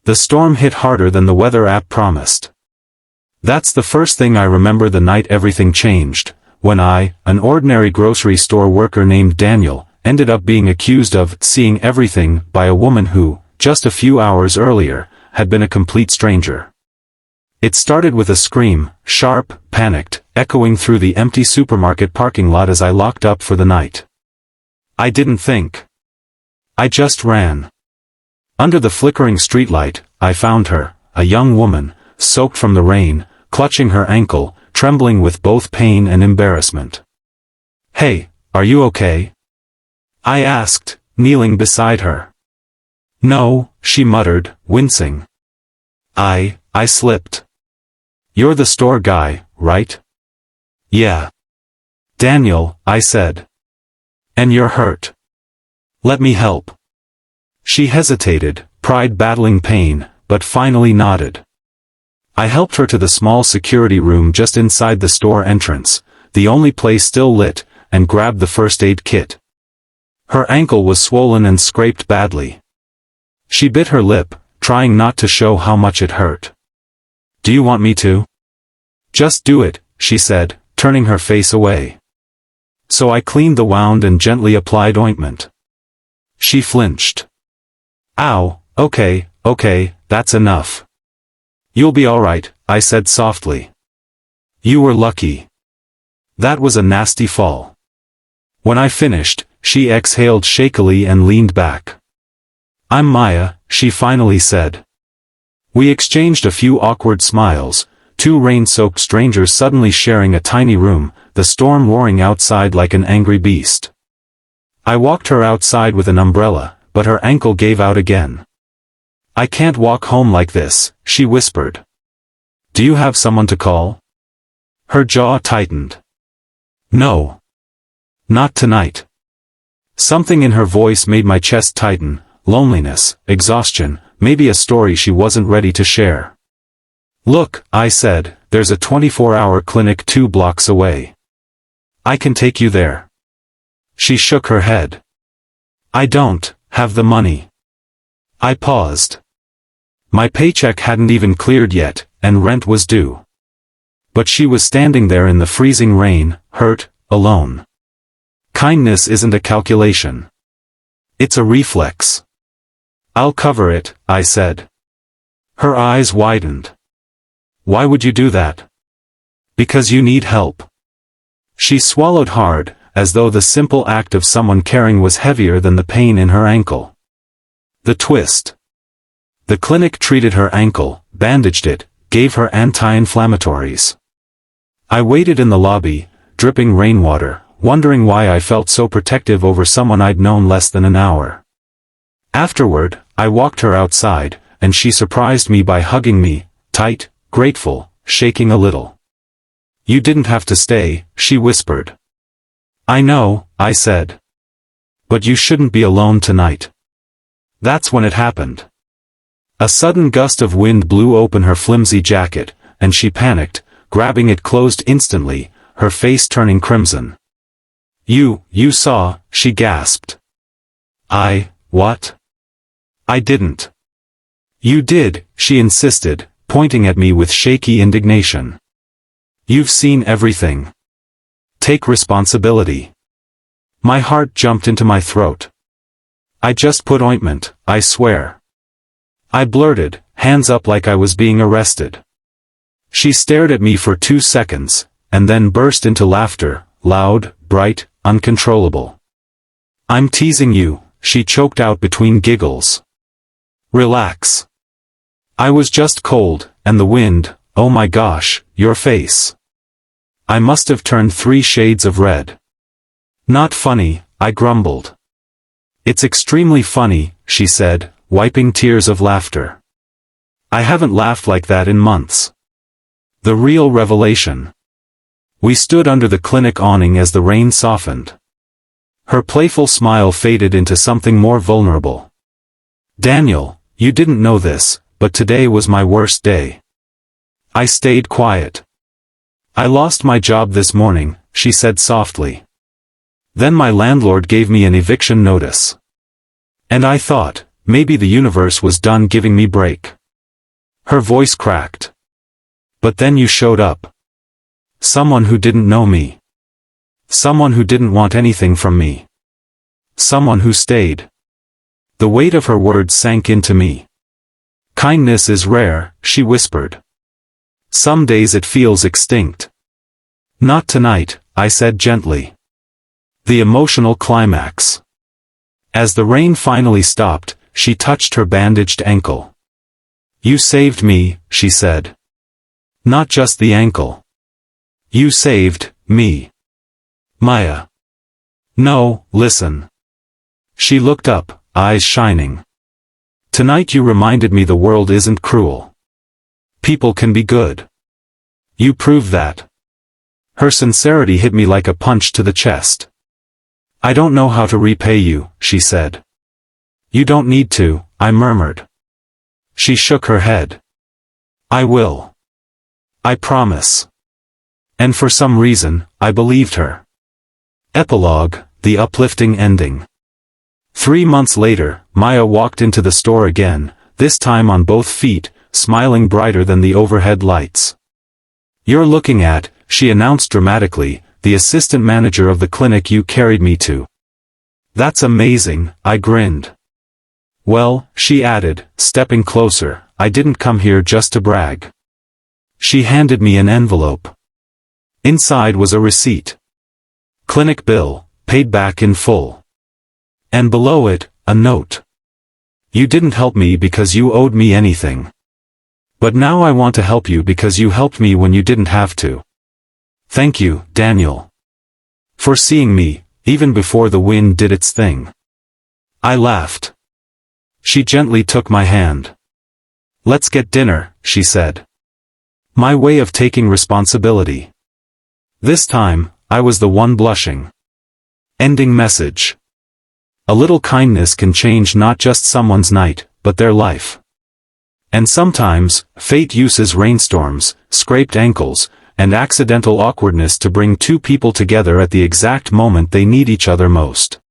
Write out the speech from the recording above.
The storm hit harder than the weather app promised. That's the first thing I remember the night everything changed, when I, an ordinary grocery store worker named Daniel, ended up being accused of seeing everything by a woman who, just a few hours earlier, had been a complete stranger. It started with a scream, sharp, panicked, echoing through the empty supermarket parking lot as I locked up for the night. I didn't think. I just ran. Under the flickering streetlight, I found her, a young woman, soaked from the rain, clutching her ankle, trembling with both pain and embarrassment. "Hey, are you okay?" I asked, kneeling beside her. "No," she muttered, wincing. I slipped. "You're the store guy, right?" "Yeah." "Daniel," I said. "And you're hurt. Let me help." She hesitated, pride battling pain, but finally nodded. I helped her to the small security room just inside the store entrance, the only place still lit, and grabbed the first aid kit. Her ankle was swollen and scraped badly. She bit her lip, trying not to show how much it hurt. "Do you want me to?" "Just do it," she said, turning her face away. So I cleaned the wound and gently applied ointment. She flinched. "Ow, okay, that's enough. You'll be alright," I said softly. "You were lucky. That was a nasty fall." When I finished, she exhaled shakily and leaned back. "I'm Maya," she finally said. We exchanged a few awkward smiles, two rain-soaked strangers suddenly sharing a tiny room, the storm roaring outside like an angry beast. I walked her outside with an umbrella, but her ankle gave out again. "I can't walk home like this," she whispered. "Do you have someone to call?" Her jaw tightened. "No. Not tonight." Something in her voice made my chest tighten, loneliness, exhaustion, maybe a story she wasn't ready to share. "Look," I said, "there's a 24-hour clinic 2 blocks away. I can take you there." She shook her head. "I don't have the money." I paused. My paycheck hadn't even cleared yet, and rent was due. But she was standing there in the freezing rain, hurt, alone. Kindness isn't a calculation. It's a reflex. "I'll cover it," I said. Her eyes widened. "Why would you do that?" "Because you need help." She swallowed hard, as though the simple act of someone caring was heavier than the pain in her ankle. The twist. The clinic treated her ankle, bandaged it, gave her anti-inflammatories. I waited in the lobby, dripping rainwater, wondering why I felt so protective over someone I'd known less than an hour. Afterward, I walked her outside, and she surprised me by hugging me, tight, grateful, shaking a little. "You didn't have to stay," she whispered. "I know," I said. "But you shouldn't be alone tonight." That's when it happened. A sudden gust of wind blew open her flimsy jacket, and she panicked, grabbing it closed instantly, her face turning crimson. You saw," she gasped. What? "I didn't." "You did," she insisted, pointing at me with shaky indignation. "You've seen everything. Take responsibility." My heart jumped into my throat. "I just put ointment, I swear." I blurted, hands up like I was being arrested. She stared at me for 2 seconds, and then burst into laughter, loud, bright, uncontrollable. "I'm teasing you," she choked out between giggles. "Relax. I was just cold, and the wind, oh my gosh, your face." I must have turned 3 shades of red. "Not funny," I grumbled. "It's extremely funny," she said, wiping tears of laughter. "I haven't laughed like that in months." The real revelation. We stood under the clinic awning as the rain softened. Her playful smile faded into something more vulnerable. "Daniel, you didn't know this, but today was my worst day." I stayed quiet. "I lost my job this morning," she said softly. "Then my landlord gave me an eviction notice. And I thought, maybe the universe was done giving me break. Her voice cracked. But then you showed up. Someone who didn't know me. Someone who didn't want anything from me. Someone who stayed. The weight of her words sank into me. Kindness is rare, she whispered. Some days it feels extinct. Not tonight, I said gently. The emotional climax. As the rain finally stopped, she touched her bandaged ankle. You saved me, she said. Not just the ankle. You saved me. Maya. No, listen. She looked up, eyes shining. Tonight you reminded me the world isn't cruel. People can be good. You proved that. Her sincerity hit me like a punch to the chest. I don't know how to repay you, she said. You don't need to, I murmured. She shook her head. I will. I promise. And for some reason, I believed her. Epilogue, the uplifting ending. 3 months later, Maya walked into the store again, this time on both feet, smiling brighter than the overhead lights. You're looking at, she announced dramatically, the assistant manager of the clinic you carried me to. That's amazing, I grinned. Well, she added, stepping closer, I didn't come here just to brag. She handed me an envelope. Inside was a receipt. Clinic bill, paid back in full. And below it, a note. You didn't help me because you owed me anything. But now I want to help you because you helped me when you didn't have to. Thank you, Daniel. For seeing me, even before the wind did its thing. I laughed. She gently took my hand. Let's get dinner, she said. My way of taking responsibility. This time, I was the one blushing. Ending message. A little kindness can change not just someone's night, but their life. And sometimes, fate uses rainstorms, scraped ankles, and accidental awkwardness to bring two people together at the exact moment they need each other most.